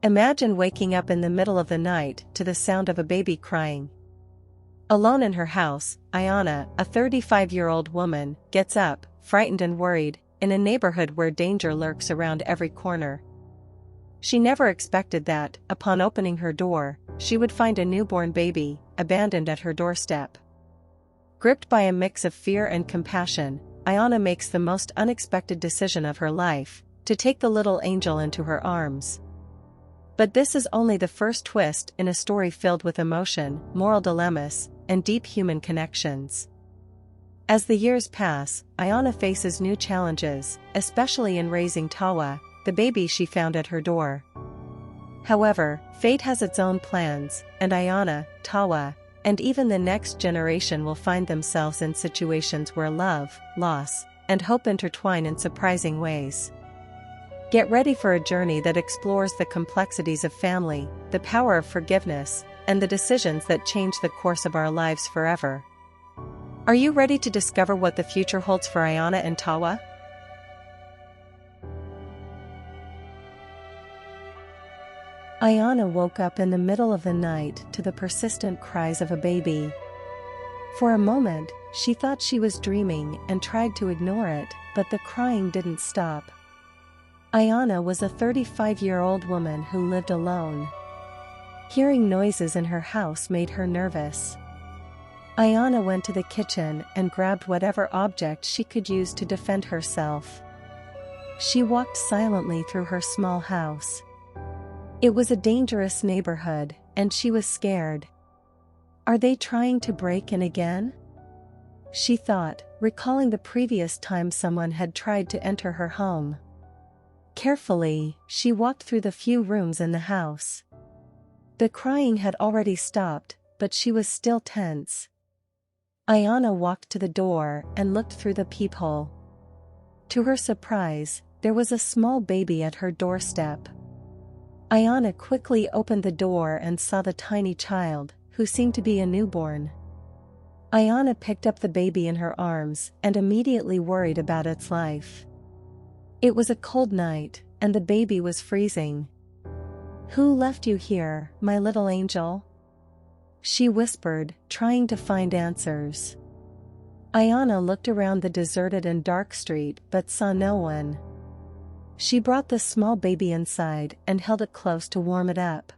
Imagine waking up in the middle of the night to the sound of a baby crying. Alone in her house, Ayana, a 35-year-old woman, gets up, frightened and worried, in a neighborhood where danger lurks around every corner. She never expected that, upon opening her door, she would find a newborn baby, abandoned at her doorstep. Gripped by a mix of fear and compassion, Ayana makes the most unexpected decision of her life, to take the little angel into her arms. But this is only the first twist in a story filled with emotion, moral dilemmas, and deep human connections. As the years pass, Ayana faces new challenges, especially in raising Tawa, the baby she found at her door. However, fate has its own plans, and Ayana, Tawa, and even the next generation will find themselves in situations where love, loss, and hope intertwine in surprising ways. Get ready for a journey that explores the complexities of family, the power of forgiveness, and the decisions that change the course of our lives forever. Are you ready to discover what the future holds for Ayana and Tawa? Ayana woke up in the middle of the night to the persistent cries of a baby. For a moment, she thought she was dreaming and tried to ignore it, but the crying didn't stop. Ayana was a 35-year-old woman who lived alone. Hearing noises in her house made her nervous. Ayana went to the kitchen and grabbed whatever object she could use to defend herself. She walked silently through her small house. It was a dangerous neighborhood, and she was scared. Are they trying to break in again? She thought, recalling the previous time someone had tried to enter her home. Carefully, she walked through the few rooms in the house. The crying had already stopped, but she was still tense. Ayana walked to the door and looked through the peephole. To her surprise, there was a small baby at her doorstep. Ayana quickly opened the door and saw the tiny child, who seemed to be a newborn. Ayana picked up the baby in her arms and immediately worried about its life. It was a cold night, and the baby was freezing. "Who left you here, my little angel?" she whispered, trying to find answers. Ayana looked around the deserted and dark street but saw no one. She brought the small baby inside and held it close to warm it up.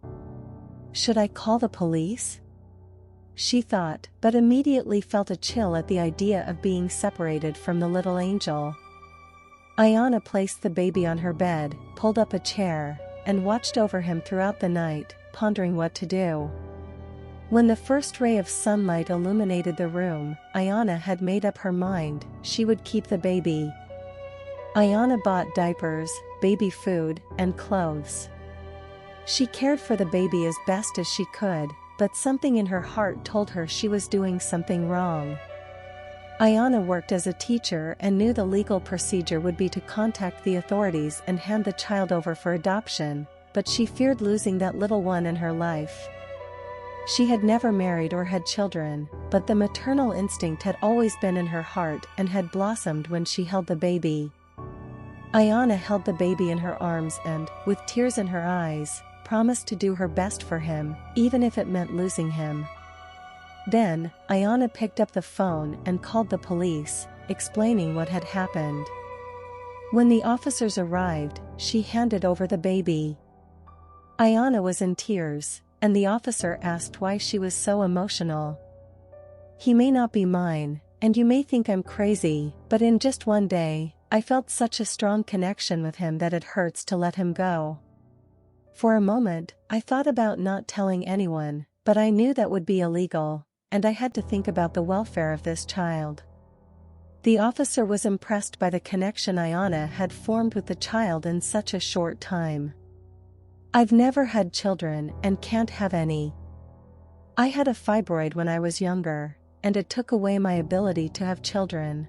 Should I call the police? She thought, but immediately felt a chill at the idea of being separated from the little angel. Ayana placed the baby on her bed, pulled up a chair, and watched over him throughout the night, pondering what to do. When the first ray of sunlight illuminated the room, Ayana had made up her mind she would keep the baby. Ayana bought diapers, baby food, and clothes. She cared for the baby as best as she could, but something in her heart told her she was doing something wrong. Ayana worked as a teacher and knew the legal procedure would be to contact the authorities and hand the child over for adoption, but she feared losing that little one in her life. She had never married or had children, but the maternal instinct had always been in her heart and had blossomed when she held the baby. Ayana held the baby in her arms and, with tears in her eyes, promised to do her best for him, even if it meant losing him. Then, Ayana picked up the phone and called the police, explaining what had happened. When the officers arrived, she handed over the baby. Ayana was in tears, and the officer asked why she was so emotional. "He may not be mine, and you may think I'm crazy, but in just one day, I felt such a strong connection with him that it hurts to let him go. For a moment, I thought about not telling anyone, but I knew that would be illegal, and I had to think about the welfare of this child." The officer was impressed by the connection Ayana had formed with the child in such a short time. "I've never had children and can't have any. I had a fibroid when I was younger, and it took away my ability to have children.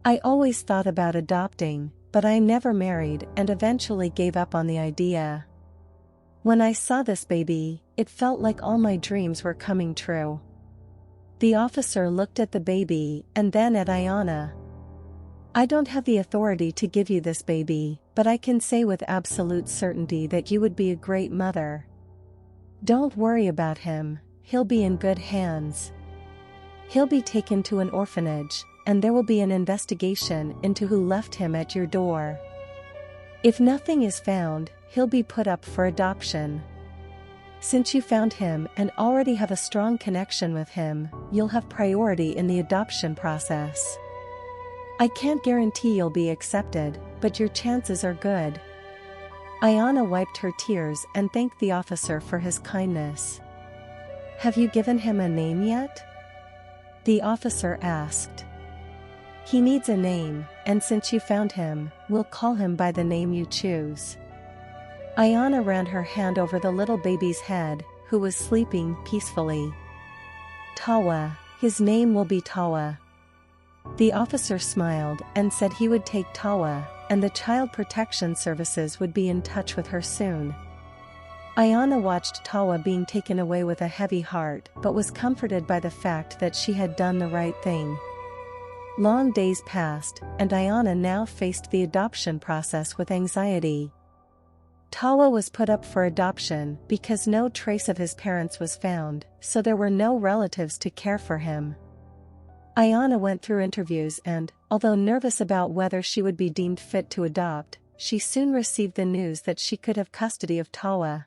I always thought about adopting, but I never married and eventually gave up on the idea. When I saw this baby, it felt like all my dreams were coming true." The officer looked at the baby and then at Ayana. I don't have the authority to give you this baby, but I can say with absolute certainty that you would be a great mother. Don't worry about him, he'll be in good hands. He'll be taken to an orphanage, and there will be an investigation into who left him at your door. If nothing is found, he'll be put up for adoption. Since you found him and already have a strong connection with him, you'll have priority in the adoption process. I can't guarantee you'll be accepted, but your chances are good. Ayana wiped her tears and thanked the officer for his kindness. Have you given him a name yet? The officer asked. He needs a name, and since you found him, we'll call him by the name you choose. Ayana ran her hand over the little baby's head, who was sleeping peacefully. Tawa, his name will be Tawa. The officer smiled and said he would take Tawa, and the Child Protection Services would be in touch with her soon. Ayana watched Tawa being taken away with a heavy heart but was comforted by the fact that she had done the right thing. Long days passed, and Ayana now faced the adoption process with anxiety. Tawa was put up for adoption because no trace of his parents was found, so there were no relatives to care for him. Ayana went through interviews and, although nervous about whether she would be deemed fit to adopt, she soon received the news that she could have custody of Tawa.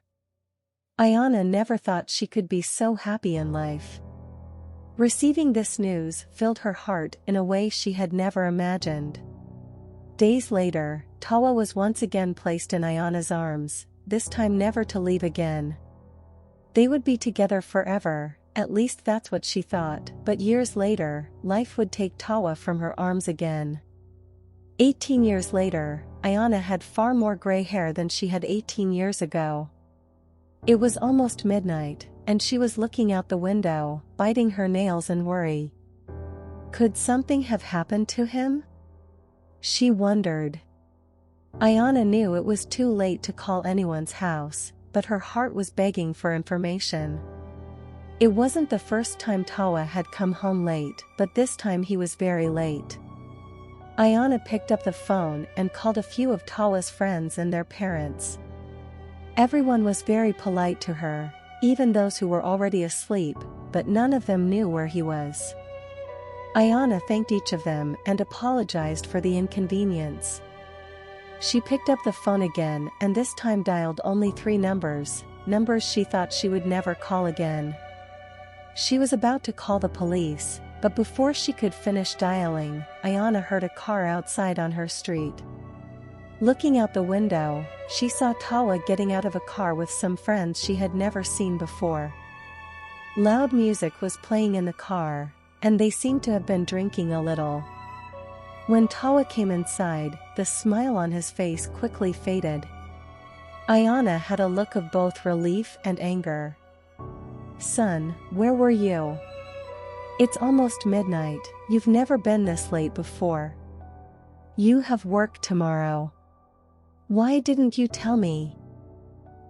Ayana never thought she could be so happy in life. Receiving this news filled her heart in a way she had never imagined. Days later, Tawa was once again placed in Ayana's arms, this time never to leave again. They would be together forever, at least that's what she thought, but years later, life would take Tawa from her arms again. 18 years later, Ayana had far more gray hair than she had 18 years ago. It was almost midnight, and she was looking out the window, biting her nails in worry. Could something have happened to him? She wondered. Ayana knew it was too late to call anyone's house, but her heart was begging for information. It wasn't the first time Tawa had come home late, but this time he was very late. Ayana picked up the phone and called a few of Tawa's friends and their parents. Everyone was very polite to her, even those who were already asleep, but none of them knew where he was. Ayana thanked each of them and apologized for the inconvenience. She picked up the phone again and this time dialed only 3 numbers she thought she would never call again. She was about to call the police, but before she could finish dialing, Ayana heard a car outside on her street. Looking out the window, she saw Tawa getting out of a car with some friends she had never seen before. Loud music was playing in the car, and they seemed to have been drinking a little. When Tawa came inside, the smile on his face quickly faded. Ayana had a look of both relief and anger. "Son, where were you? It's almost midnight, you've never been this late before. You have work tomorrow. Why didn't you tell me?"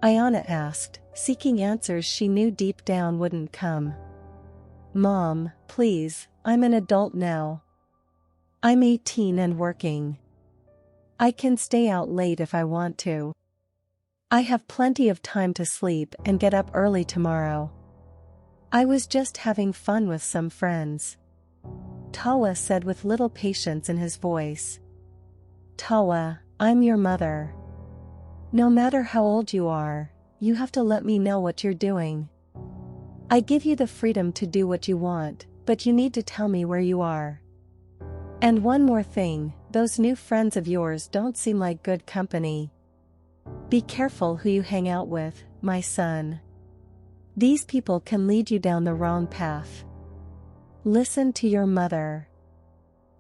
Ayana asked, seeking answers she knew deep down wouldn't come. "Mom, please, I'm an adult now. I'm 18 and working. I can stay out late if I want to. I have plenty of time to sleep and get up early tomorrow. I was just having fun with some friends," Tawa said with little patience in his voice. "Tawa, I'm your mother. No matter how old you are, you have to let me know what you're doing. I give you the freedom to do what you want, but you need to tell me where you are. And one more thing, those new friends of yours don't seem like good company. Be careful who you hang out with, my son. These people can lead you down the wrong path. Listen to your mother."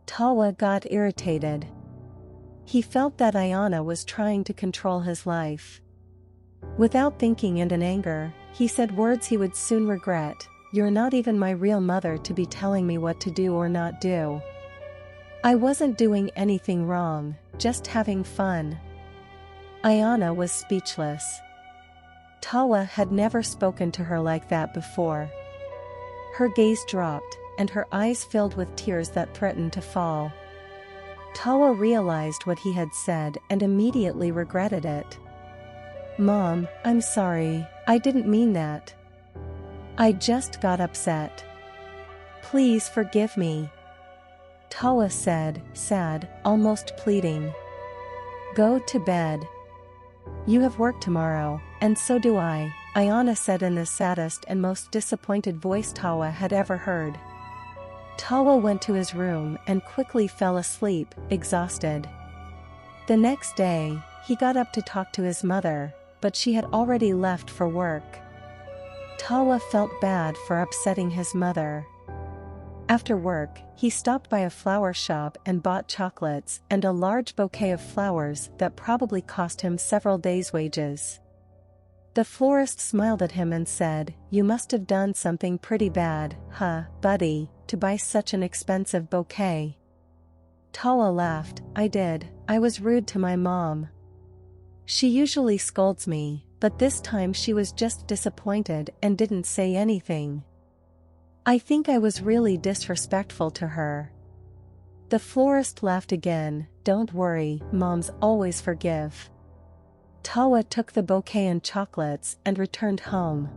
Tawa got irritated. He felt that Ayana was trying to control his life. Without thinking and in anger, he said words he would soon regret. "You're not even my real mother to be telling me what to do or not do. I wasn't doing anything wrong, just having fun." Ayana was speechless. Tawa had never spoken to her like that before. Her gaze dropped, and her eyes filled with tears that threatened to fall. Tawa realized what he had said and immediately regretted it. "Mom, I'm sorry, I didn't mean that. I just got upset. Please forgive me," Tawa said, sad, almost pleading. "Go to bed. You have work tomorrow, and so do I," Ayana said in the saddest and most disappointed voice Tawa had ever heard. Tawa went to his room and quickly fell asleep, exhausted. The next day, he got up to talk to his mother, but she had already left for work. Tawa felt bad for upsetting his mother. After work, he stopped by a flower shop and bought chocolates and a large bouquet of flowers that probably cost him several days' wages. The florist smiled at him and said, "You must have done something pretty bad, buddy, to buy such an expensive bouquet." Tawa laughed, "I did. I was rude to my mom. She usually scolds me, but this time she was just disappointed and didn't say anything. I think I was really disrespectful to her." The florist laughed again. "Don't worry, moms always forgive." Tawa took the bouquet and chocolates and returned home.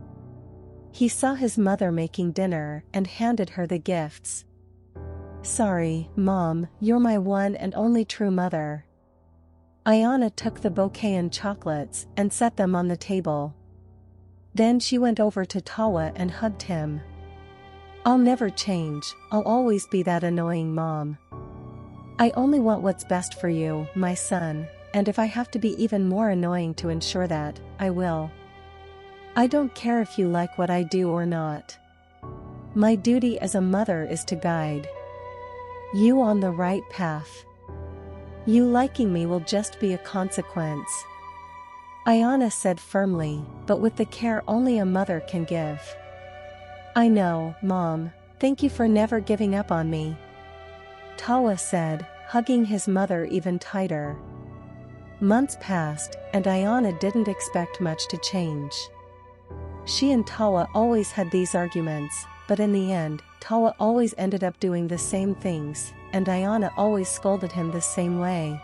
He saw his mother making dinner and handed her the gifts. "Sorry, Mom, you're my one and only true mother." Ayana took the bouquet and chocolates and set them on the table. Then she went over to Tawa and hugged him. "I'll never change, I'll always be that annoying mom. I only want what's best for you, my son, and if I have to be even more annoying to ensure that, I will. I don't care if you like what I do or not. My duty as a mother is to guide you on the right path. You liking me will just be a consequence," Ayana said firmly, but with the care only a mother can give. "I know, Mom. Thank you for never giving up on me," Tawa said, hugging his mother even tighter. Months passed, and Ayana didn't expect much to change. She and Tawa always had these arguments, but in the end, Tawa always ended up doing the same things, and Ayana always scolded him the same way.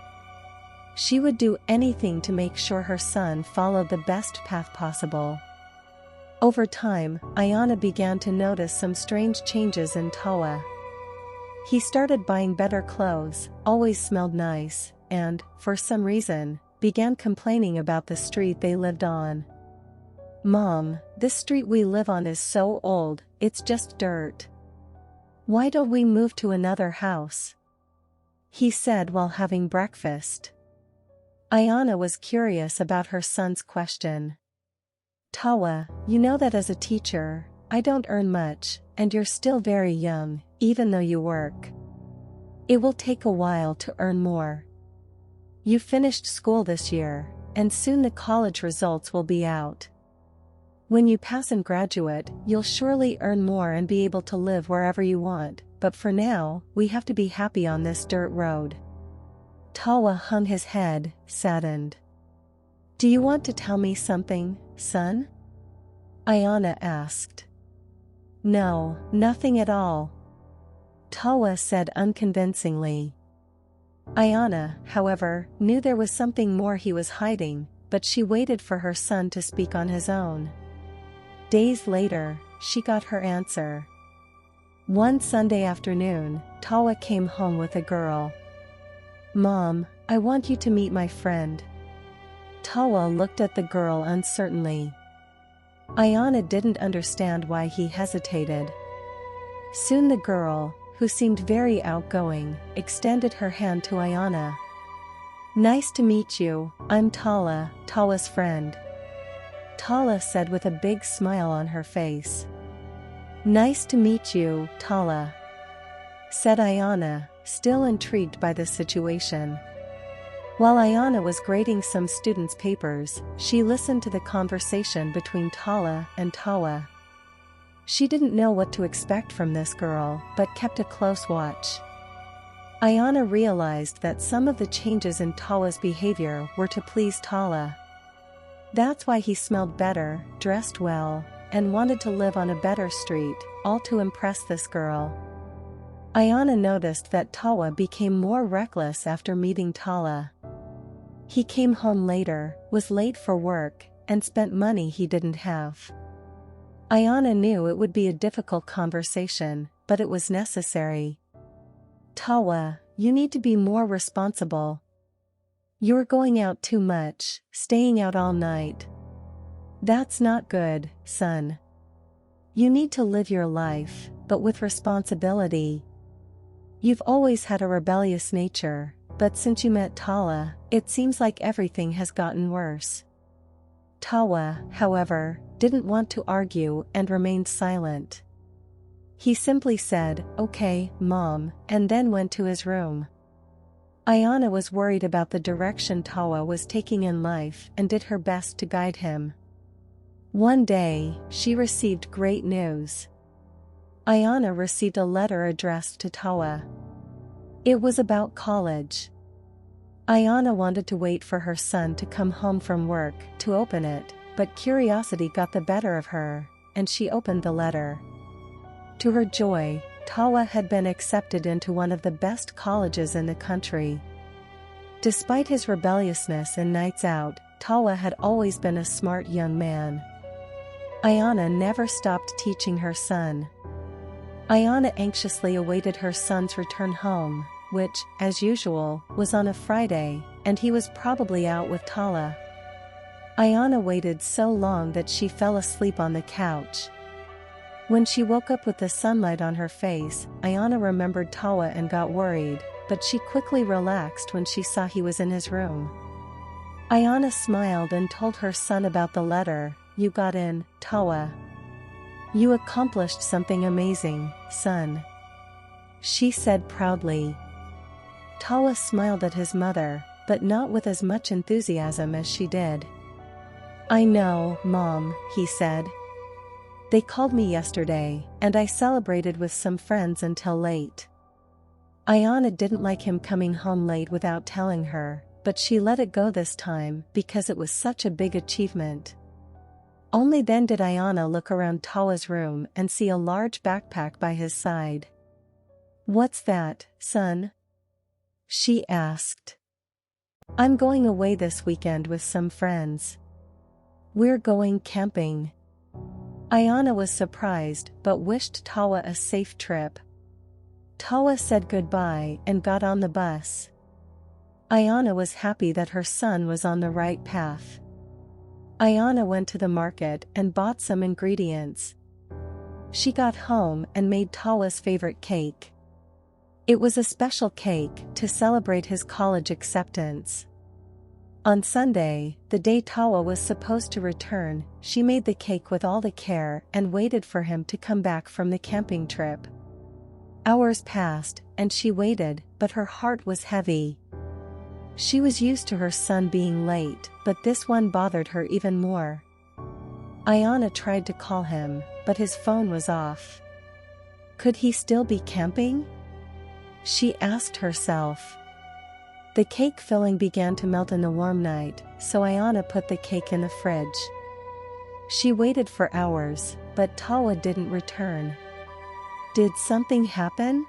She would do anything to make sure her son followed the best path possible. Over time, Ayana began to notice some strange changes in Tawa. He started buying better clothes, always smelled nice, and, for some reason, began complaining about the street they lived on. "Mom, this street we live on is so old, it's just dirt. Why don't we move to another house?" he said while having breakfast. Ayana was curious about her son's question. "Tawa, you know that as a teacher, I don't earn much, and you're still very young, even though you work. It will take a while to earn more. You finished school this year, and soon the college results will be out. When you pass and graduate, you'll surely earn more and be able to live wherever you want, but for now, we have to be happy on this dirt road." Tawa hung his head, saddened. "Do you want to tell me something, son?" Ayana asked. "No, nothing at all," Tawa said unconvincingly. Ayana, however, knew there was something more he was hiding, but she waited for her son to speak on his own. Days later, she got her answer. One Sunday afternoon, Tawa came home with a girl. "Mom, I want you to meet my friend." Tawa looked at the girl uncertainly. Ayana didn't understand why he hesitated. Soon the girl, who seemed very outgoing, extended her hand to Ayana. "Nice to meet you, I'm Tala, Tawa's friend," Tala said with a big smile on her face. "Nice to meet you, Tala," said Ayana, still intrigued by the situation. While Ayana was grading some students' papers, she listened to the conversation between Tala and Tawa. She didn't know what to expect from this girl, but kept a close watch. Ayana realized that some of the changes in Tawa's behavior were to please Tala. That's why he smelled better, dressed well, and wanted to live on a better street, all to impress this girl. Ayana noticed that Tawa became more reckless after meeting Tala. He came home later, was late for work, and spent money he didn't have. Ayana knew it would be a difficult conversation, but it was necessary. Tawa, you need to be more responsible. You're going out too much, staying out all night. That's not good, son. You need to live your life, but with responsibility. You've always had a rebellious nature, but since you met Tala, it seems like everything has gotten worse. Tawa, however, didn't want to argue and remained silent. He simply said, "Okay, Mom," and then went to his room. Ayana was worried about the direction Tawa was taking in life and did her best to guide him. One day, she received great news. Ayana received a letter addressed to Tawa. It was about college. Ayana wanted to wait for her son to come home from work to open it, but curiosity got the better of her, and she opened the letter. To her joy, Tawa had been accepted into one of the best colleges in the country. Despite his rebelliousness and nights out, Tawa had always been a smart young man. Ayana never stopped teaching her son. Ayana anxiously awaited her son's return home, which, as usual, was on a Friday, and he was probably out with Tala. Ayana waited so long that she fell asleep on the couch. When she woke up with the sunlight on her face, Ayana remembered Tawa and got worried, but she quickly relaxed when she saw he was in his room. Ayana smiled and told her son about the letter. "You got in, Tawa. You accomplished something amazing, son," she said proudly. Tawa smiled at his mother, but not with as much enthusiasm as she did. "I know, Mom," he said. "They called me yesterday, and I celebrated with some friends until late." Ayana didn't like him coming home late without telling her, but she let it go this time because it was such a big achievement. Only then did Ayana look around Tawa's room and see a large backpack by his side. "What's that, son?" she asked. "I'm going away this weekend with some friends. We're going camping." Ayana was surprised but wished Tawa a safe trip. Tawa said goodbye and got on the bus. Ayana was happy that her son was on the right path. Ayana went to the market and bought some ingredients. She got home and made Tawa's favorite cake. It was a special cake to celebrate his college acceptance. On Sunday, the day Tawa was supposed to return, she made the cake with all the care and waited for him to come back from the camping trip. Hours passed, and she waited, but her heart was heavy. She was used to her son being late, but this one bothered her even more. Ayana tried to call him, but his phone was off. Could he still be camping? She asked herself. The cake filling began to melt in the warm night, so Ayana put the cake in the fridge. She waited for hours, but Tawa didn't return. Did something happen?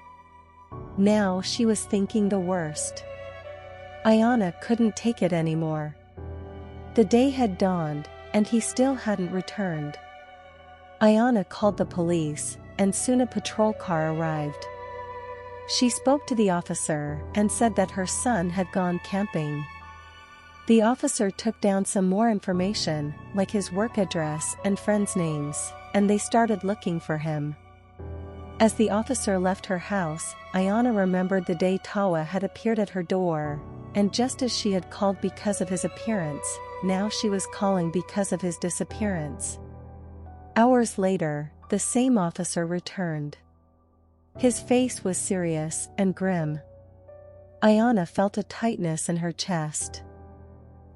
Now she was thinking the worst. Ayana couldn't take it anymore. The day had dawned, and he still hadn't returned. Ayana called the police, and soon a patrol car arrived. She spoke to the officer and said that her son had gone camping. The officer took down some more information, like his work address and friends' names, and they started looking for him. As the officer left her house, Ayana remembered the day Tawa had appeared at her door, and just as she had called because of his appearance, now she was calling because of his disappearance. Hours later, the same officer returned. His face was serious and grim. Ayana felt a tightness in her chest.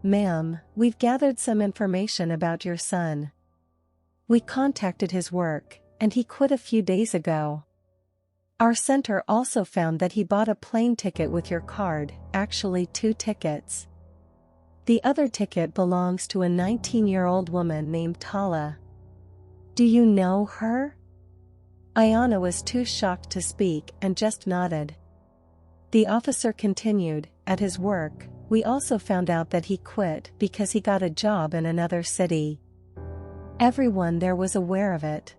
"Ma'am, we've gathered some information about your son. We contacted his work, and he quit a few days ago. Our center also found that he bought a plane ticket with your card, actually 2 tickets. The other ticket belongs to a 19-year-old woman named Tala. Do you know her?" Ayana was too shocked to speak and just nodded. The officer continued, "At his work, we also found out that he quit because he got a job in another city. Everyone there was aware of it.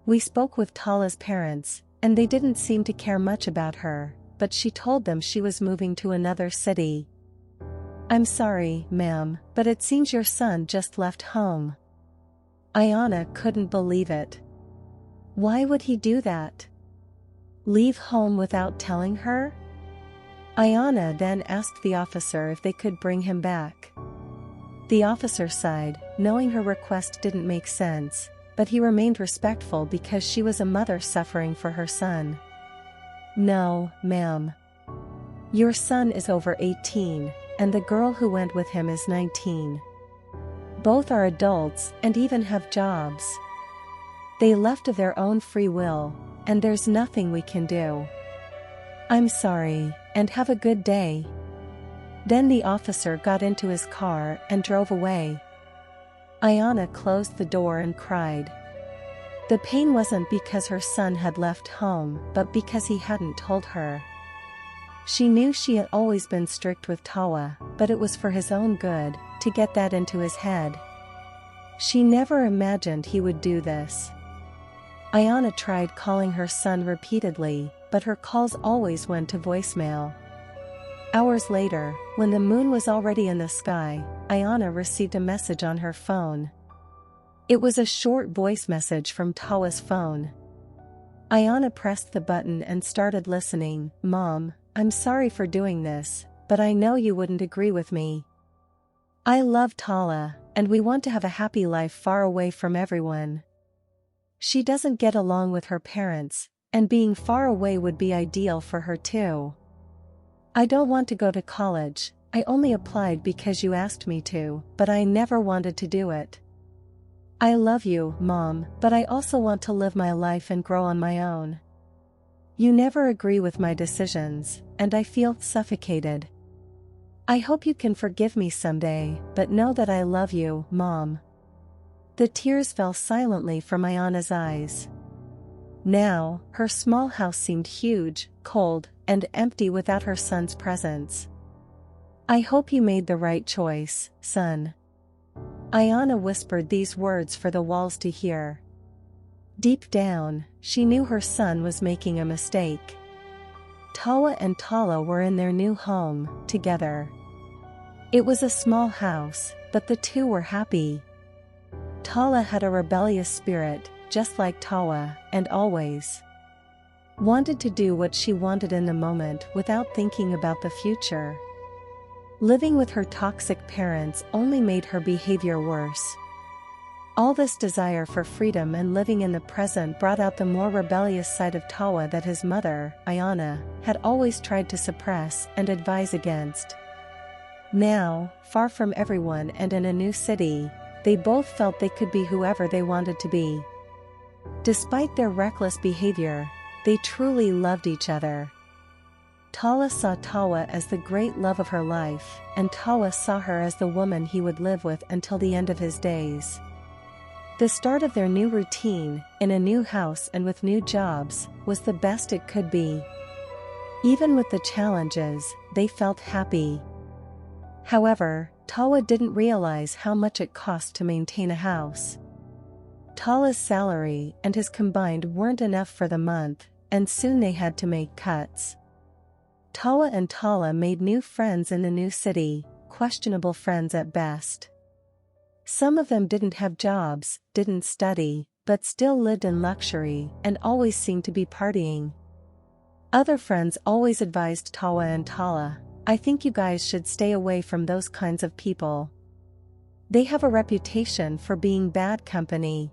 We spoke with Tala's parents, and they didn't seem to care much about her, but she told them she was moving to another city." "I'm sorry, ma'am, but it seems your son just left home." Ayana couldn't believe it. Why would he do that? Leave home without telling her? Ayana then asked the officer if they could bring him back. The officer sighed, knowing her request didn't make sense, but he remained respectful because she was a mother suffering for her son. "No, ma'am. Your son is over 18, and the girl who went with him is 19. Both are adults and even have jobs. They left of their own free will, and there's nothing we can do. I'm sorry, and have a good day." Then the officer got into his car and drove away. Ayana closed the door and cried. The pain wasn't because her son had left home, but because he hadn't told her. She knew she had always been strict with Tawa, but it was for his own good, to get that into his head. She never imagined he would do this. Ayana tried calling her son repeatedly, but her calls always went to voicemail. Hours later, when the moon was already in the sky, Ayana received a message on her phone. It was a short voice message from Tawa's phone. Ayana pressed the button and started listening. "Mom, I'm sorry for doing this, but I know you wouldn't agree with me. I love Tala, and we want to have a happy life far away from everyone. She doesn't get along with her parents, and being far away would be ideal for her too. I don't want to go to college. I only applied because you asked me to, but I never wanted to do it. I love you, Mom, but I also want to live my life and grow on my own. You never agree with my decisions, and I feel suffocated. I hope you can forgive me someday, but know that I love you, Mom." The tears fell silently from Ayana's eyes. Now, her small house seemed huge, cold, and empty without her son's presence. "I hope you made the right choice, son." Ayana whispered these words for the walls to hear. Deep down, she knew her son was making a mistake. Tawa and Tala were in their new home, together. It was a small house, but the two were happy. Tala had a rebellious spirit, just like Tawa, and always wanted to do what she wanted in the moment without thinking about the future. Living with her toxic parents only made her behavior worse. All this desire for freedom and living in the present brought out the more rebellious side of Tawa that his mother, Ayana, had always tried to suppress and advise against. Now, far from everyone and in a new city, they both felt they could be whoever they wanted to be. Despite their reckless behavior, they truly loved each other. Tala saw Tawa as the great love of her life, and Tawa saw her as the woman he would live with until the end of his days. The start of their new routine, in a new house and with new jobs, was the best it could be. Even with the challenges, they felt happy. However, Tawa didn't realize how much it cost to maintain a house. Tala's salary and his combined weren't enough for the month, and soon they had to make cuts. Tawa and Tala made new friends in the new city, questionable friends at best. Some of them didn't have jobs, didn't study, but still lived in luxury and always seemed to be partying. Other friends always advised Tawa and Tala, "I think you guys should stay away from those kinds of people. They have a reputation for being bad company."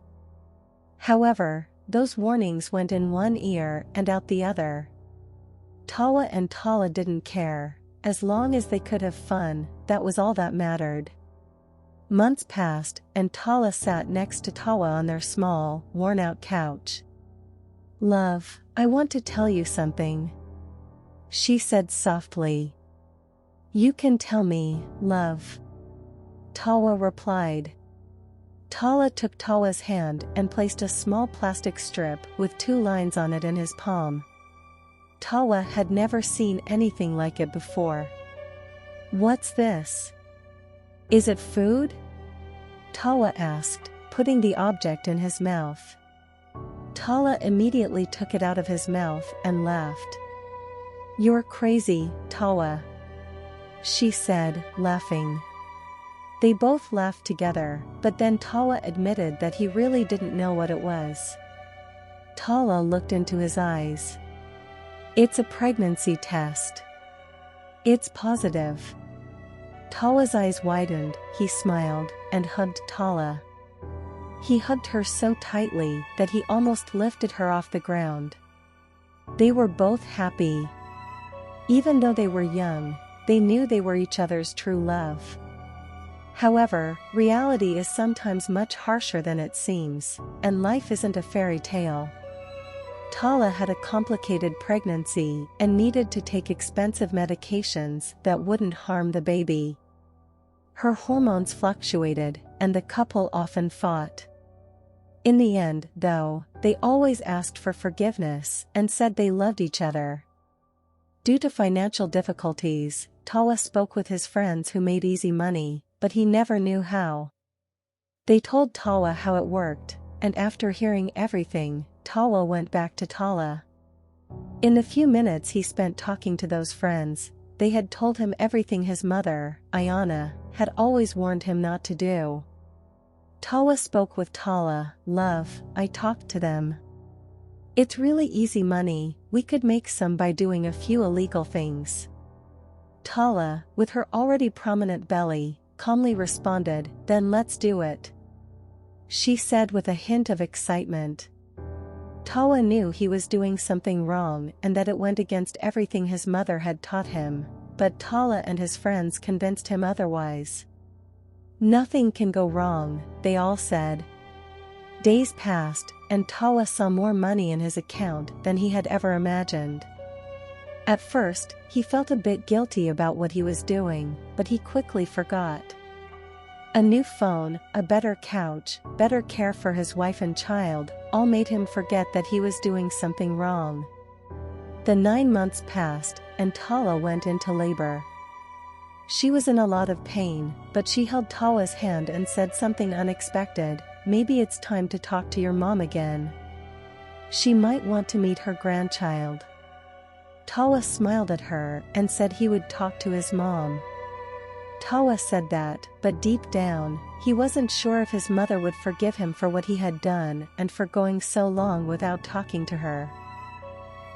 However, those warnings went in one ear and out the other. Tawa and Tala didn't care. As long as they could have fun, that was all that mattered. Months passed, and Tala sat next to Tawa on their small, worn-out couch. "Love, I want to tell you something," she said softly. "You can tell me, love," Tawa replied. Tala took Tawa's hand and placed a small plastic strip with 2 lines on it in his palm. Tawa had never seen anything like it before. "What's this? Is it food?" Tawa asked, putting the object in his mouth. Tala immediately took it out of his mouth and laughed. "You're crazy, Tawa," she said, laughing. They both laughed together, but then Tawa admitted that he really didn't know what it was. Tala looked into his eyes. "It's a pregnancy test. It's positive." Tawa's eyes widened, he smiled, and hugged Tala. He hugged her so tightly that he almost lifted her off the ground. They were both happy. Even though they were young, they knew they were each other's true love. However, reality is sometimes much harsher than it seems, and life isn't a fairy tale. Tala had a complicated pregnancy and needed to take expensive medications that wouldn't harm the baby. Her hormones fluctuated, and the couple often fought. In the end, though, they always asked for forgiveness and said they loved each other. Due to financial difficulties, Tawa spoke with his friends who made easy money, but he never knew how. They told Tawa how it worked, and after hearing everything, Tawa went back to Tala. In the few minutes he spent talking to those friends, they had told him everything his mother, Ayana, had always warned him not to do. Tawa spoke with Tala. "Love, I talked to them. It's really easy money, we could make some by doing a few illegal things." Tala, with her already prominent belly, calmly responded, "Then let's do it," she said with a hint of excitement. Tawa knew he was doing something wrong and that it went against everything his mother had taught him, but Tala and his friends convinced him otherwise. "Nothing can go wrong," they all said. Days passed, and Tawa saw more money in his account than he had ever imagined. At first, he felt a bit guilty about what he was doing, but he quickly forgot. A new phone, a better couch, better care for his wife and child, all made him forget that he was doing something wrong. The 9 months passed, and Tala went into labor. She was in a lot of pain, but she held Tawa's hand and said something unexpected. "Maybe it's time to talk to your mom again. She might want to meet her grandchild." Tawa smiled at her and said he would talk to his mom. Tawa said that, but deep down, he wasn't sure if his mother would forgive him for what he had done and for going so long without talking to her.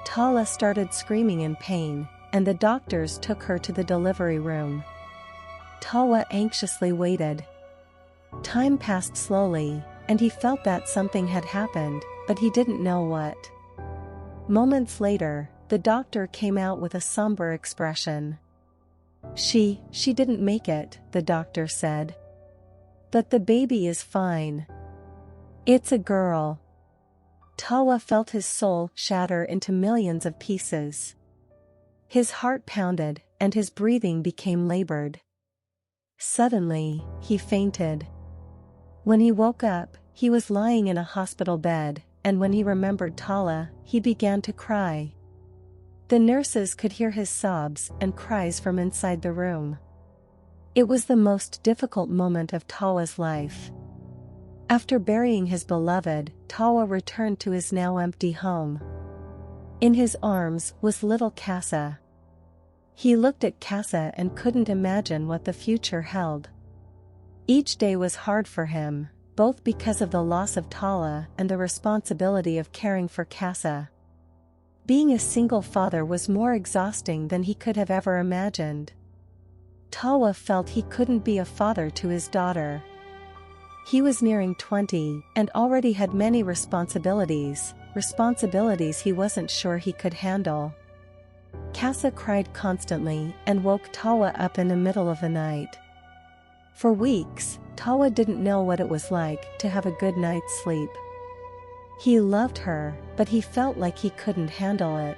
Tala started screaming in pain, and the doctors took her to the delivery room. Tawa anxiously waited. Time passed slowly, and he felt that something had happened, but he didn't know what. Moments later, the doctor came out with a somber expression. She didn't make it," the doctor said. "But the baby is fine. It's a girl." Tawa felt his soul shatter into millions of pieces. His heart pounded, and his breathing became labored. Suddenly, he fainted. When he woke up, he was lying in a hospital bed, and when he remembered Tala, he began to cry. The nurses could hear his sobs and cries from inside the room. It was the most difficult moment of Tawa's life. After burying his beloved, Tawa returned to his now empty home. In his arms was little Casa. He looked at Casa and couldn't imagine what the future held. Each day was hard for him, both because of the loss of Tala and the responsibility of caring for Casa. Being a single father was more exhausting than he could have ever imagined. Tawa felt he couldn't be a father to his daughter. He was nearing 20 and already had many responsibilities he wasn't sure he could handle. Casa cried constantly and woke Tawa up in the middle of the night. For weeks, Tawa didn't know what it was like to have a good night's sleep. He loved her, but he felt like he couldn't handle it.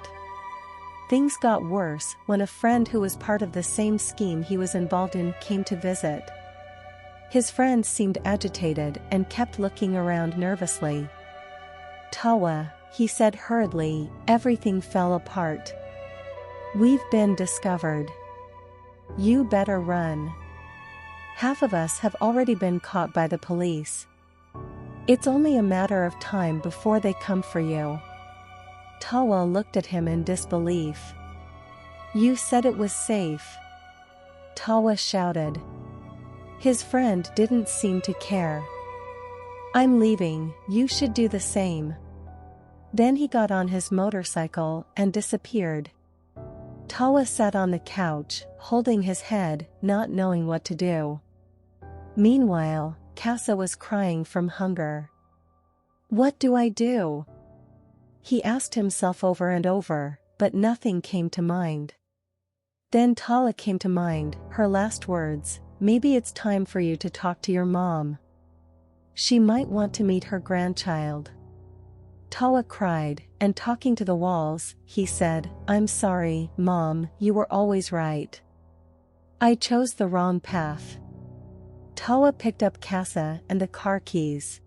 Things got worse when a friend who was part of the same scheme he was involved in came to visit. His friend seemed agitated and kept looking around nervously. "Tawa," he said hurriedly, "everything fell apart. We've been discovered. You better run. Half of us have already been caught by the police. It's only a matter of time before they come for you." Tawa looked at him in disbelief. "You said it was safe," Tawa shouted. His friend didn't seem to care. "I'm leaving, you should do the same." Then he got on his motorcycle and disappeared. Tawa sat on the couch, holding his head, not knowing what to do. Meanwhile, Casa was crying from hunger. "What do I do?" he asked himself over and over, but nothing came to mind. Then Tala came to mind, her last words, "Maybe it's time for you to talk to your mom. She might want to meet her grandchild." Tawa cried, and talking to the walls, he said, "I'm sorry, Mom, you were always right. I chose the wrong path." Tawa picked up Casa and the car keys.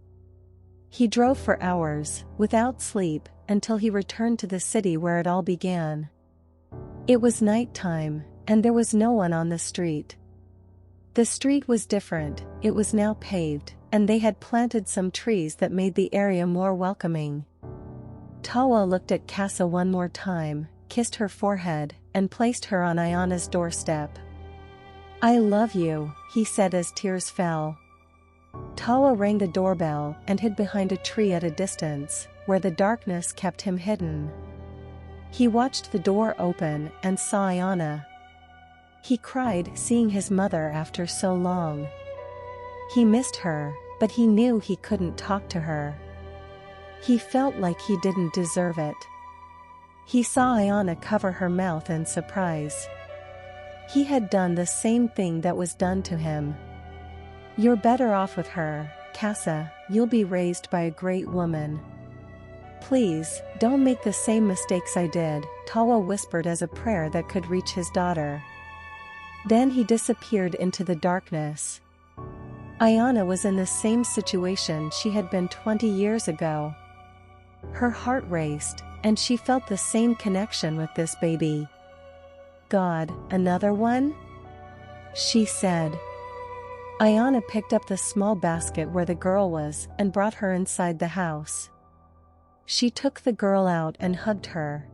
He drove for hours, without sleep, until he returned to the city where it all began. It was night time, and there was no one on the street. The street was different, it was now paved, and they had planted some trees that made the area more welcoming. Tawa looked at Casa one more time, kissed her forehead, and placed her on Ayana's doorstep. "I love you," he said as tears fell. Tawa rang the doorbell and hid behind a tree at a distance, where the darkness kept him hidden. He watched the door open and saw Ayana. He cried seeing his mother after so long. He missed her, but he knew he couldn't talk to her. He felt like he didn't deserve it. He saw Ayana cover her mouth in surprise. He had done the same thing that was done to him. "You're better off with her, Casa, you'll be raised by a great woman. Please, don't make the same mistakes I did," Tawa whispered as a prayer that could reach his daughter. Then he disappeared into the darkness. Ayana was in the same situation she had been 20 years ago. Her heart raced, and she felt the same connection with this baby. "God, another one?" she said. Ayana picked up the small basket where the girl was and brought her inside the house. She took the girl out and hugged her.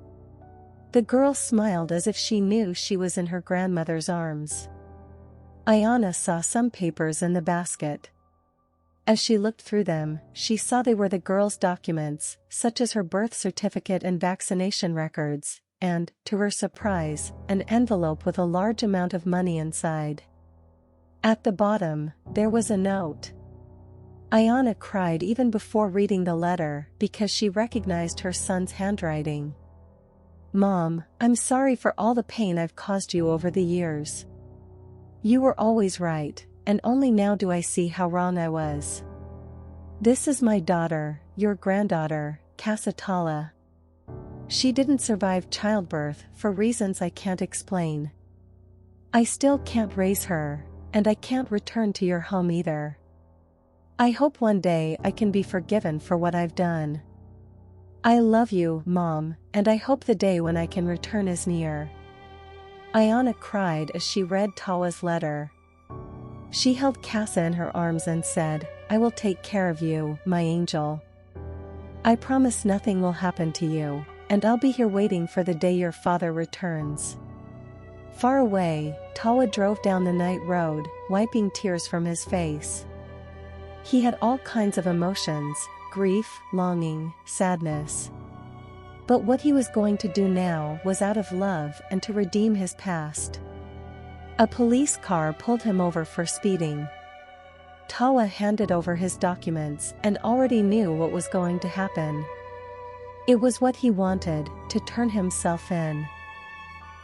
The girl smiled as if she knew she was in her grandmother's arms. Ayana saw some papers in the basket. As she looked through them, she saw they were the girl's documents, such as her birth certificate and vaccination records, and, to her surprise, an envelope with a large amount of money inside. At the bottom, there was a note. Ayana cried even before reading the letter because she recognized her son's handwriting. "Mom, I'm sorry for all the pain I've caused you over the years. You were always right, and only now do I see how wrong I was. This is my daughter, your granddaughter, Casatala. She didn't survive childbirth for reasons I can't explain. I still can't raise her, and I can't return to your home either. I hope one day I can be forgiven for what I've done. I love you, Mom, and I hope the day when I can return is near." Ayana cried as she read Tawa's letter. She held Casa in her arms and said, "I will take care of you, my angel. I promise nothing will happen to you, and I'll be here waiting for the day your father returns." Far away, Tawa drove down the night road, wiping tears from his face. He had all kinds of emotions, grief, longing, sadness. But what he was going to do now was out of love and to redeem his past. A police car pulled him over for speeding. Tawa handed over his documents and already knew what was going to happen. It was what he wanted, to turn himself in.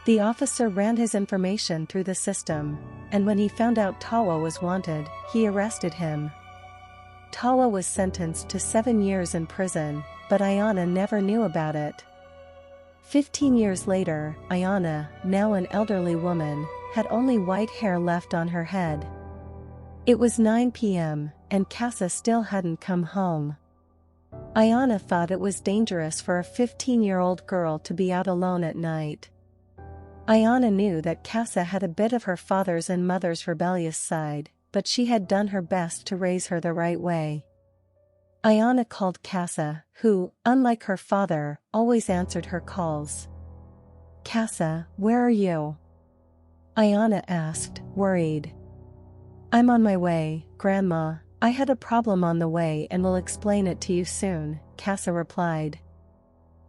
The officer ran his information through the system, and when he found out Tawa was wanted, he arrested him. Tawa was sentenced to 7 years in prison, but Ayana never knew about it. 15 years later, Ayana, now an elderly woman, had only white hair left on her head. It was 9 p.m., and Casa still hadn't come home. Ayana thought it was dangerous for a 15-year-old girl to be out alone at night. Ayana knew that Casa had a bit of her father's and mother's rebellious side, but she had done her best to raise her the right way. Ayana called Casa, who, unlike her father, always answered her calls. "Casa, where are you?" Ayana asked, worried. "I'm on my way, Grandma. I had a problem on the way and will explain it to you soon," Casa replied.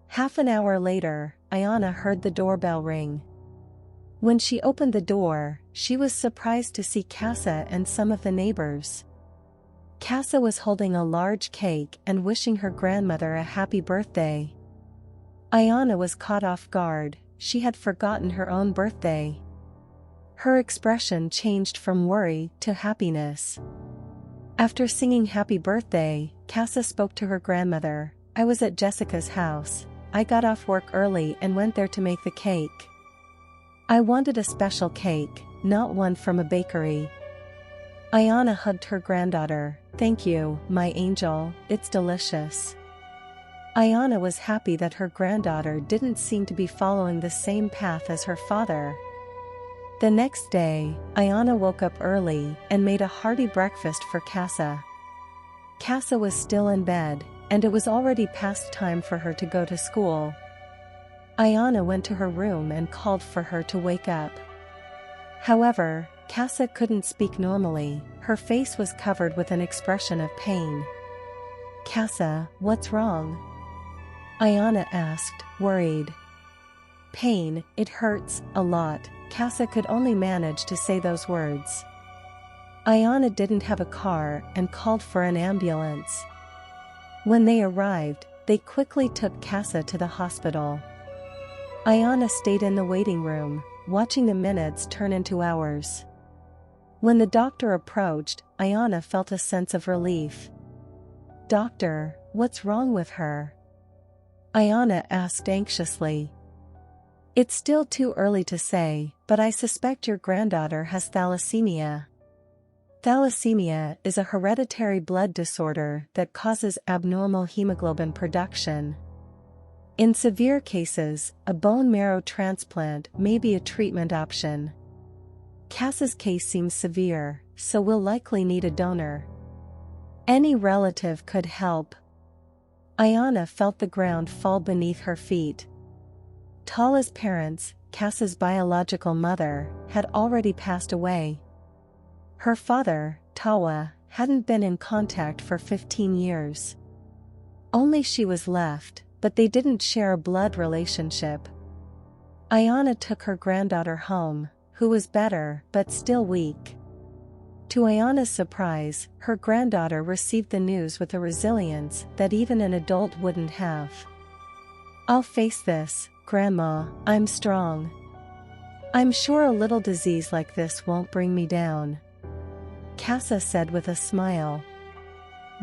Half an hour later, Ayana heard the doorbell ring. When she opened the door, she was surprised to see Casa and some of the neighbors. Casa was holding a large cake and wishing her grandmother a happy birthday. Ayana was caught off guard. She had forgotten her own birthday. Her expression changed from worry to happiness. After singing happy birthday, Casa spoke to her grandmother. "I was at Jessica's house. I got off work early and went there to make the cake. I wanted a special cake, not one from a bakery." Ayana hugged her granddaughter. "Thank you, my angel, it's delicious." Ayana was happy that her granddaughter didn't seem to be following the same path as her father. The next day, Ayana woke up early and made a hearty breakfast for Casa. Casa was still in bed, and it was already past time for her to go to school. Ayana went to her room and called for her to wake up. However, Casa couldn't speak normally. Her face was covered with an expression of pain. "Casa, what's wrong?" Ayana asked, worried. "Pain, it hurts, a lot." Casa could only manage to say those words. Ayana didn't have a car and called for an ambulance. When they arrived, they quickly took Casa to the hospital. Ayana stayed in the waiting room, watching the minutes turn into hours. When the doctor approached, Ayana felt a sense of relief. "Doctor, what's wrong with her?" Ayana asked anxiously. "It's still too early to say, but I suspect your granddaughter has thalassemia." Thalassemia is a hereditary blood disorder that causes abnormal hemoglobin production. In severe cases, a bone marrow transplant may be a treatment option. Casa's case seems severe, so we'll likely need a donor. Any relative could help. Ayana felt the ground fall beneath her feet. Tala's parents, Casa's biological mother, had already passed away. Her father, Tawa, hadn't been in contact for 15 years. Only she was left, but they didn't share a blood relationship. Ayana took her granddaughter home, who was better but still weak. To Ayana's surprise, her granddaughter received the news with a resilience that even an adult wouldn't have. "I'll face this, Grandma, I'm strong. I'm sure a little disease like this won't bring me down," Casa said with a smile.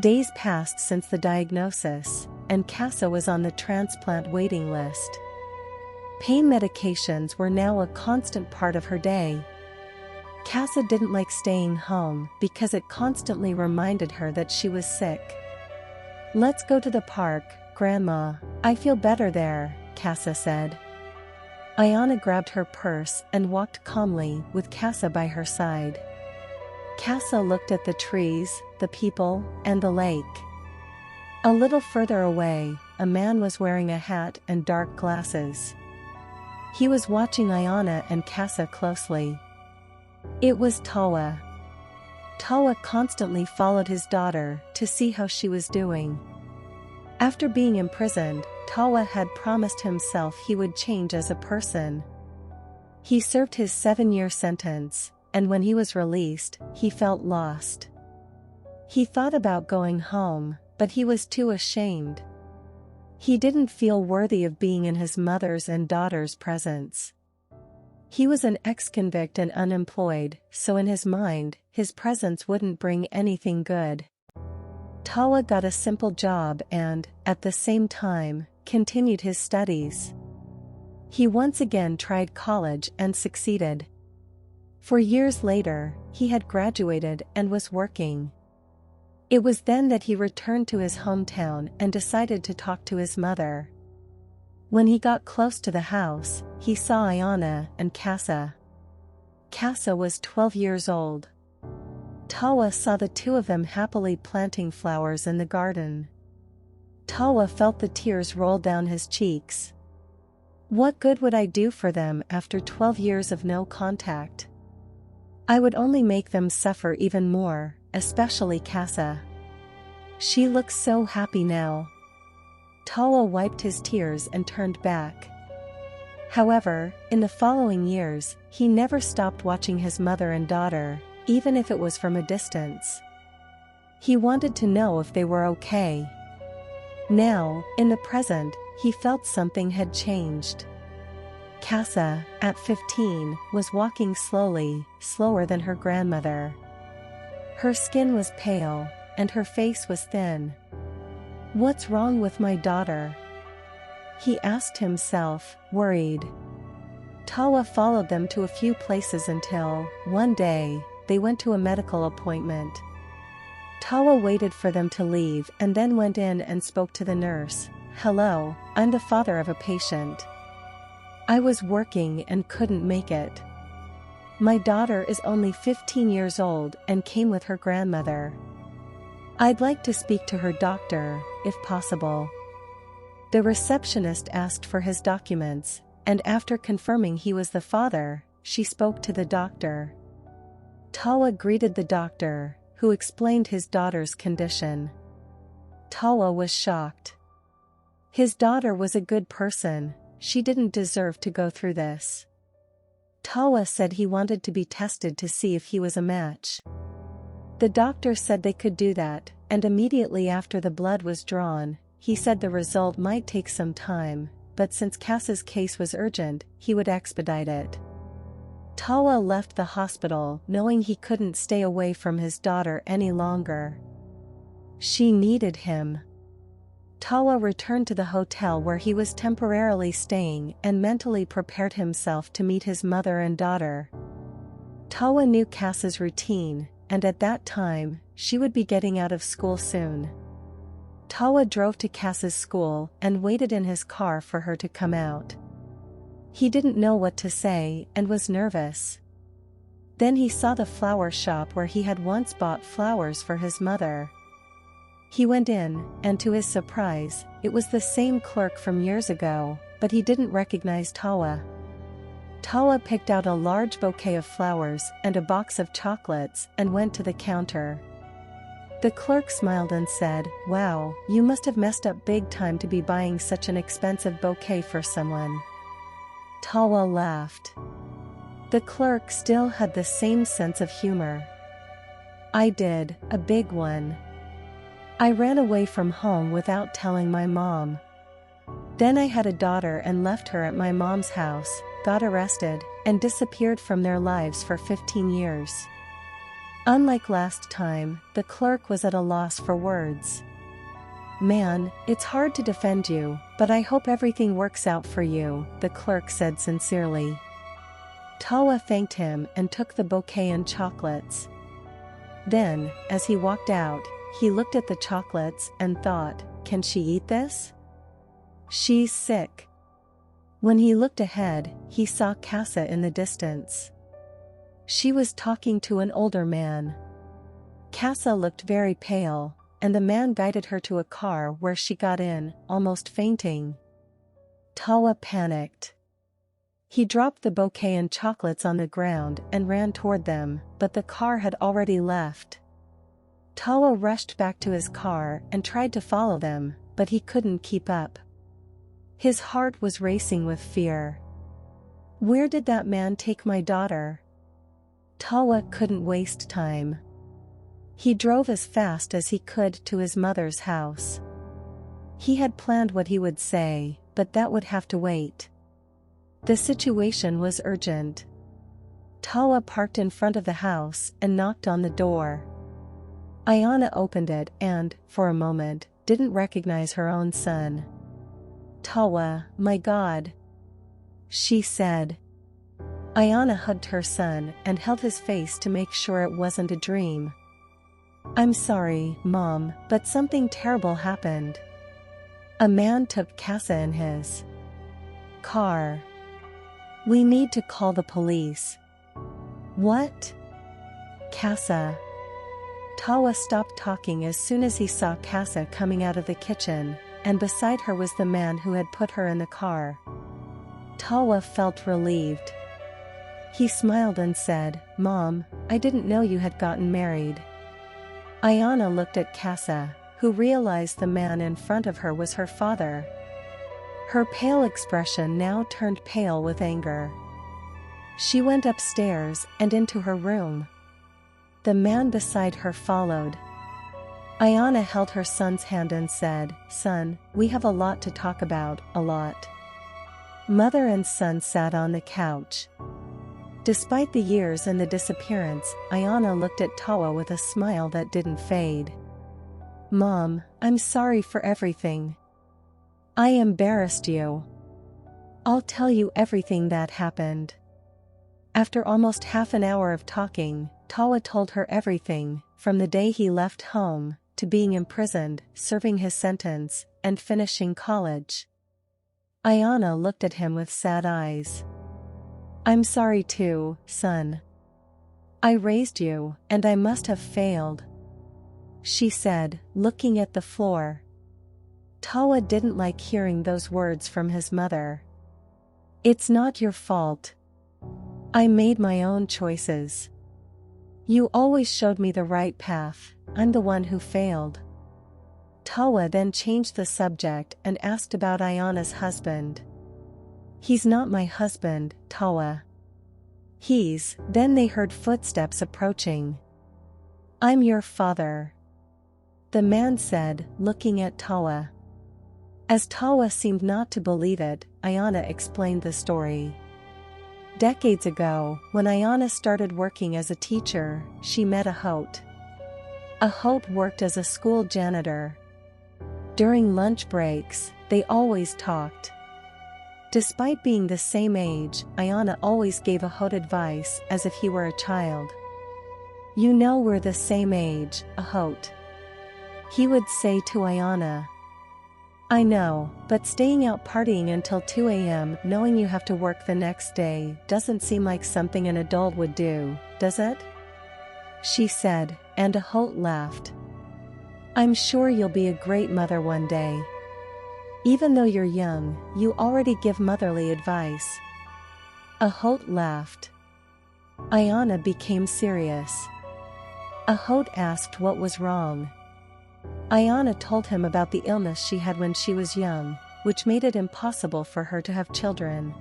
Days passed since the diagnosis, and Casa was on the transplant waiting list. Pain medications were now a constant part of her day. Casa didn't like staying home because it constantly reminded her that she was sick. "Let's go to the park, Grandma. I feel better there," Casa said. Ayana grabbed her purse and walked calmly with Casa by her side. Casa looked at the trees, the people, and the lake. A little further away, a man was wearing a hat and dark glasses. He was watching Ayana and Casa closely. It was Tawa. Tawa constantly followed his daughter to see how she was doing. After being imprisoned, Tawa had promised himself he would change as a person. He served his 7-year sentence, and when he was released, he felt lost. He thought about going home, but he was too ashamed. He didn't feel worthy of being in his mother's and daughter's presence. He was an ex-convict and unemployed, so in his mind, his presence wouldn't bring anything good. Tawa got a simple job and, at the same time, continued his studies. He once again tried college and succeeded. For years later, he had graduated and was working. It was then that he returned to his hometown and decided to talk to his mother. When he got close to the house, he saw Ayana and Casa. Casa was 12 years old. Tawa saw the two of them happily planting flowers in the garden. Tawa felt the tears roll down his cheeks. What good would I do for them after 12 years of no contact? I would only make them suffer even more, especially Casa. She looks so happy now. Tawa wiped his tears and turned back. However, in the following years, he never stopped watching his mother and daughter, even if it was from a distance. He wanted to know if they were okay. Now, in the present, he felt something had changed. Casa, at 15, was walking slowly, slower than her grandmother. Her skin was pale, and her face was thin. What's wrong with my daughter? He asked himself, worried. Tawa followed them to a few places until, one day, they went to a medical appointment. Tawa waited for them to leave and then went in and spoke to the nurse. Hello, I'm the father of a patient. I was working and couldn't make it. My daughter is only 15 years old and came with her grandmother. I'd like to speak to her doctor, if possible. The receptionist asked for his documents, and after confirming he was the father, she spoke to the doctor. Tawa greeted the doctor, who explained his daughter's condition. Tawa was shocked. His daughter was a good person, she didn't deserve to go through this. Tawa said he wanted to be tested to see if he was a match. The doctor said they could do that, and immediately after the blood was drawn, he said the result might take some time, but since Cass's case was urgent, he would expedite it. Tawa left the hospital knowing he couldn't stay away from his daughter any longer. She needed him. Tawa returned to the hotel where he was temporarily staying and mentally prepared himself to meet his mother and daughter. Tawa knew Cass's routine, and at that time, she would be getting out of school soon. Tawa drove to Cass's school and waited in his car for her to come out. He didn't know what to say and was nervous. Then he saw the flower shop where he had once bought flowers for his mother. He went in, and to his surprise, it was the same clerk from years ago, but he didn't recognize Tawa. Tawa picked out a large bouquet of flowers and a box of chocolates and went to the counter. The clerk smiled and said, "Wow, you must have messed up big time to be buying such an expensive bouquet for someone." Tawa laughed. The clerk still had the same sense of humor. "I did, a big one. I ran away from home without telling my mom. Then I had a daughter and left her at my mom's house, got arrested, and disappeared from their lives for 15 years. Unlike last time, the clerk was at a loss for words. "Man, it's hard to defend you, but I hope everything works out for you," the clerk said sincerely. Tawa thanked him and took the bouquet and chocolates. Then, as he walked out, he looked at the chocolates and thought, "Can she eat this? She's sick." When he looked ahead, he saw Casa in the distance. She was talking to an older man. Casa looked very pale, and the man guided her to a car where she got in, almost fainting. Tawa panicked. He dropped the bouquet and chocolates on the ground and ran toward them, but the car had already left. Tawa rushed back to his car and tried to follow them, but he couldn't keep up. His heart was racing with fear. Where did that man take my daughter? Tawa couldn't waste time. He drove as fast as he could to his mother's house. He had planned what he would say, but that would have to wait. The situation was urgent. Tawa parked in front of the house and knocked on the door. Ayana opened it and, for a moment, didn't recognize her own son. "Tawa, my God," she said. Ayana hugged her son and held his face to make sure it wasn't a dream. "I'm sorry, Mom, but something terrible happened." A man took Casa in his car. "We need to call the police." "What?" Casa. Tawa stopped talking as soon as he saw Casa coming out of the kitchen, and beside her was the man who had put her in the car. Tawa felt relieved. He smiled and said, "Mom, I didn't know you had gotten married." Ayana looked at Casa, who realized the man in front of her was her father. Her pale expression now turned pale with anger. She went upstairs and into her room. The man beside her followed. Ayana held her son's hand and said, "Son, we have a lot to talk about, a lot." Mother and son sat on the couch. Despite the years and the disappearance, Ayana looked at Tawa with a smile that didn't fade. "Mom, I'm sorry for everything. I embarrassed you. I'll tell you everything that happened." After almost half an hour of talking, Tawa told her everything, from the day he left home, to being imprisoned, serving his sentence, and finishing college. Ayana looked at him with sad eyes. "I'm sorry too, son. I raised you, and I must have failed," she said, looking at the floor. Tawa didn't like hearing those words from his mother. "It's not your fault. I made my own choices. You always showed me the right path. I'm the one who failed." Tawa then changed the subject and asked about Ayana's husband. "He's not my husband, Tawa. Then they heard footsteps approaching. "I'm your father," the man said, looking at Tawa. As Tawa seemed not to believe it, Ayana explained the story. Decades ago, when Ayana started working as a teacher, she met Ahote. Ahote worked as a school janitor. During lunch breaks, they always talked. Despite being the same age, Ayana always gave Ahote advice as if he were a child. "You know we're the same age, Ahote," he would say to Ayana. "I know, but staying out partying until 2 a.m. knowing you have to work the next day doesn't seem like something an adult would do, does it?" she said, and Ahote laughed. "I'm sure you'll be a great mother one day. Even though you're young, you already give motherly advice." Ahote laughed. Ayana became serious. Ahote asked what was wrong. Ayana told him about the illness she had when she was young, which made it impossible for her to have children.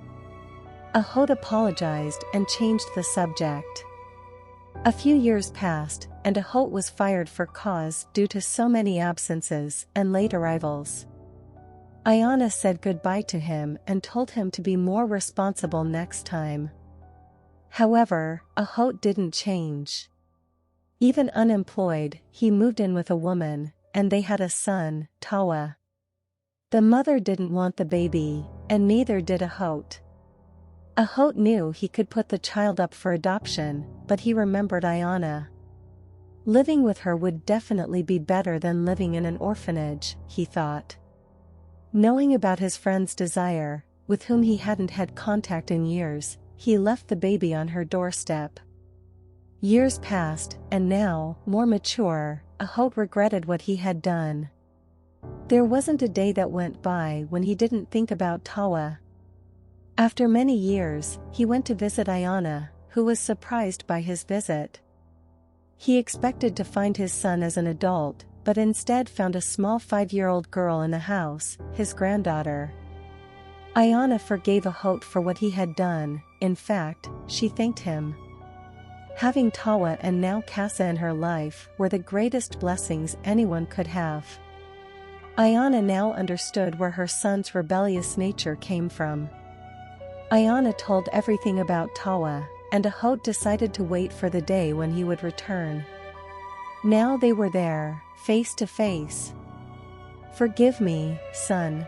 Ahote apologized and changed the subject. A few years passed, and Ahote was fired for cause due to so many absences and late arrivals. Ayana said goodbye to him and told him to be more responsible next time. However, Ahote didn't change. Even unemployed, he moved in with a woman, and they had a son, Tawa. The mother didn't want the baby, and neither did Ahote. Ahote knew he could put the child up for adoption, but he remembered Ayana. Living with her would definitely be better than living in an orphanage, he thought. Knowing about his friend's desire, with whom he hadn't had contact in years, he left the baby on her doorstep. Years passed, and now, more mature, Ahote regretted what he had done. There wasn't a day that went by when he didn't think about Tawa. After many years, he went to visit Ayana, who was surprised by his visit. He expected to find his son as an adult, but instead found a small 5-year-old girl in the house, his granddaughter. Ayana forgave Ahote for what he had done. In fact, she thanked him. Having Tawa and now Casa in her life were the greatest blessings anyone could have. Ayana now understood where her son's rebellious nature came from. Ayana told everything about Tawa, and Ahote decided to wait for the day when he would return. Now they were there, face to face. "Forgive me, son.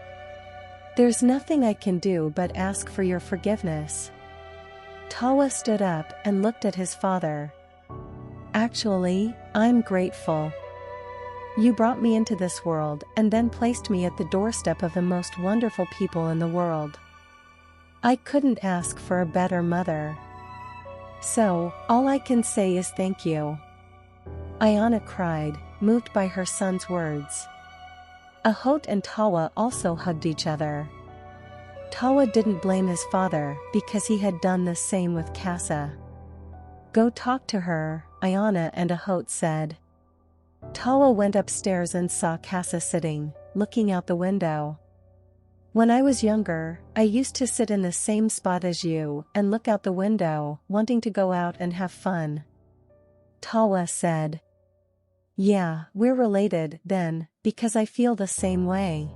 There's nothing I can do but ask for your forgiveness." Tawa stood up and looked at his father. Actually, I'm grateful. You brought me into this world and then placed me at the doorstep of the most wonderful people in the world. I couldn't ask for a better mother. So, all I can say is thank you. Ayana cried, moved by her son's words. Ahot and Tawa also hugged each other. Tawa didn't blame his father because he had done the same with Casa. Go talk to her, Ayana and Ahot said. Tawa went upstairs and saw Casa sitting, looking out the window. When I was younger, I used to sit in the same spot as you and look out the window, wanting to go out and have fun. Tawa said. Yeah, we're related, then, because I feel the same way.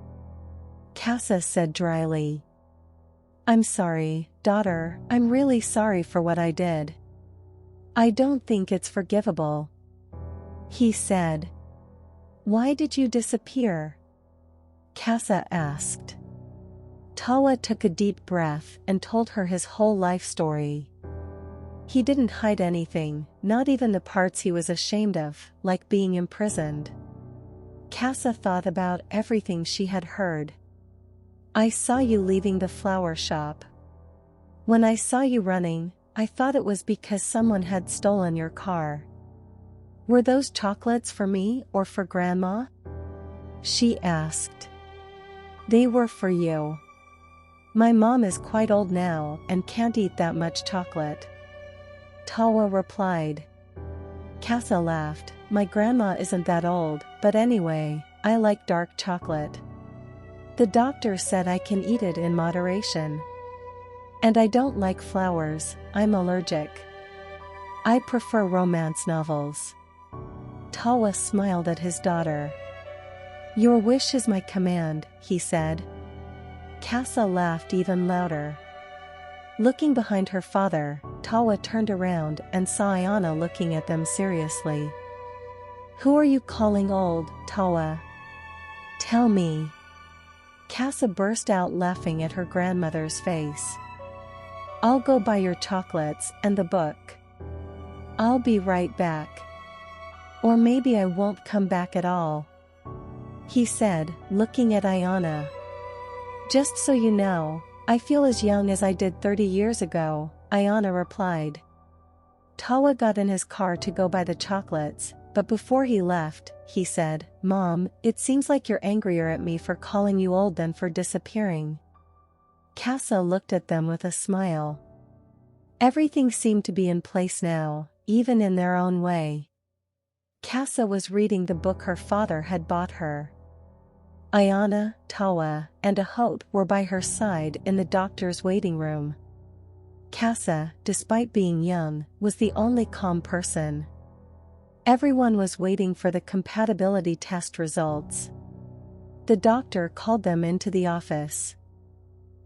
Casa said dryly. I'm sorry, daughter, I'm really sorry for what I did. I don't think it's forgivable. He said. Why did you disappear? Casa asked. Tawa took a deep breath and told her his whole life story. He didn't hide anything, not even the parts he was ashamed of, like being imprisoned. Casa thought about everything she had heard. I saw you leaving the flower shop. When I saw you running, I thought it was because someone had stolen your car. Were those chocolates for me or for Grandma? She asked. They were for you. My mom is quite old now and can't eat that much chocolate. Tawa replied. Casa laughed. My grandma isn't that old, but anyway, I like dark chocolate. The doctor said I can eat it in moderation. And I don't like flowers, I'm allergic. I prefer romance novels. Tawa smiled at his daughter. Your wish is my command, he said. Casa laughed even louder. Looking behind her father, Tawa turned around and saw Ayana looking at them seriously. Who are you calling old, Tawa? Tell me. Casa burst out laughing at her grandmother's face. I'll go buy your chocolates and the book. I'll be right back. Or maybe I won't come back at all. He said, looking at Ayana. Just so you know, I feel as young as I did 30 years ago, Ayana replied. Tawa got in his car to go buy the chocolates, but before he left, he said, Mom, it seems like you're angrier at me for calling you old than for disappearing. Casa looked at them with a smile. Everything seemed to be in place now, even in their own way. Casa was reading the book her father had bought her. Ayana, Tawa, and Ahot were by her side in the doctor's waiting room. Casa, despite being young, was the only calm person. Everyone was waiting for the compatibility test results. The doctor called them into the office.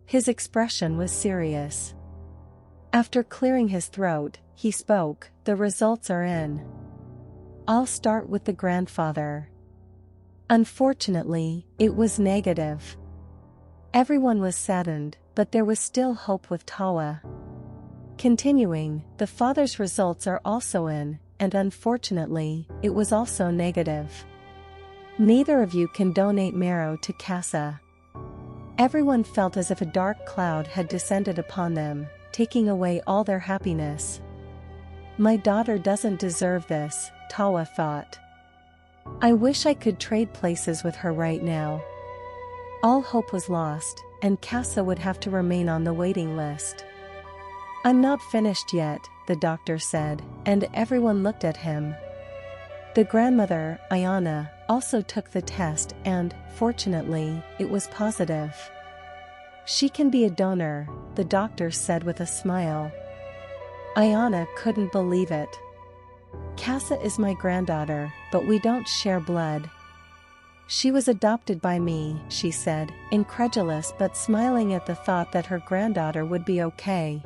His expression was serious. After clearing his throat, he spoke, The results are in. I'll start with the grandfather. Unfortunately, it was negative. Everyone was saddened, but there was still hope with Tawa. Continuing, the father's results are also in, and unfortunately, it was also negative. Neither of you can donate marrow to Casa. Everyone felt as if a dark cloud had descended upon them, taking away all their happiness. My daughter doesn't deserve this, Tawa thought. I wish I could trade places with her right now. All hope was lost, and Casa would have to remain on the waiting list. I'm not finished yet, the doctor said, and everyone looked at him. The grandmother, Ayana, also took the test and, fortunately, it was positive. She can be a donor, the doctor said with a smile. Ayana couldn't believe it. Casa is my granddaughter, but we don't share blood. She was adopted by me, she said, incredulous but smiling at the thought that her granddaughter would be okay.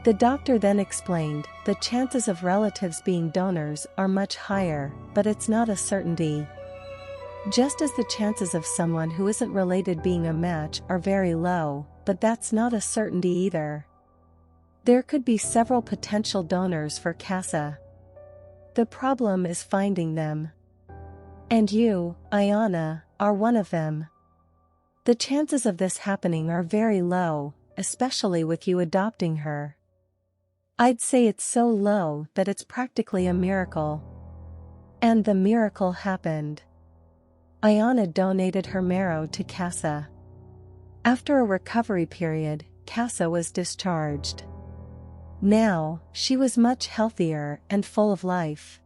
The doctor then explained, the chances of relatives being donors are much higher, but it's not a certainty. Just as the chances of someone who isn't related being a match are very low, but that's not a certainty either. There could be several potential donors for Casa. The problem is finding them. And you, Ayana, are one of them. The chances of this happening are very low, especially with you adopting her. I'd say it's so low that it's practically a miracle. And the miracle happened. Ayana donated her marrow to Casa. After a recovery period, Casa was discharged. Now, she was much healthier and full of life.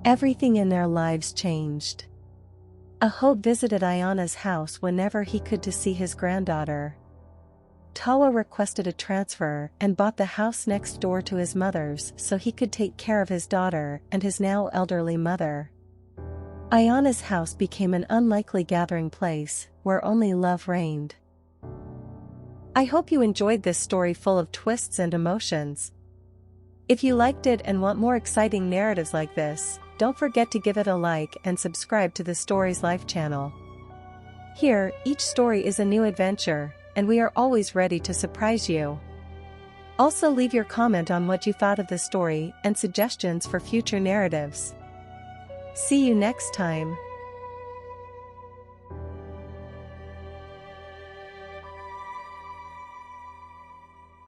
Everything in their lives changed. Ahob visited Ayana's house whenever he could to see his granddaughter. Tawa requested a transfer and bought the house next door to his mother's so he could take care of his daughter and his now elderly mother. Ayana's house became an unlikely gathering place, where only love reigned. I hope you enjoyed this story full of twists and emotions. If you liked it and want more exciting narratives like this, don't forget to give it a like and subscribe to the Stories Life channel. Here, each story is a new adventure, and we are always ready to surprise you. Also leave your comment on what you thought of the story and suggestions for future narratives. See you next time.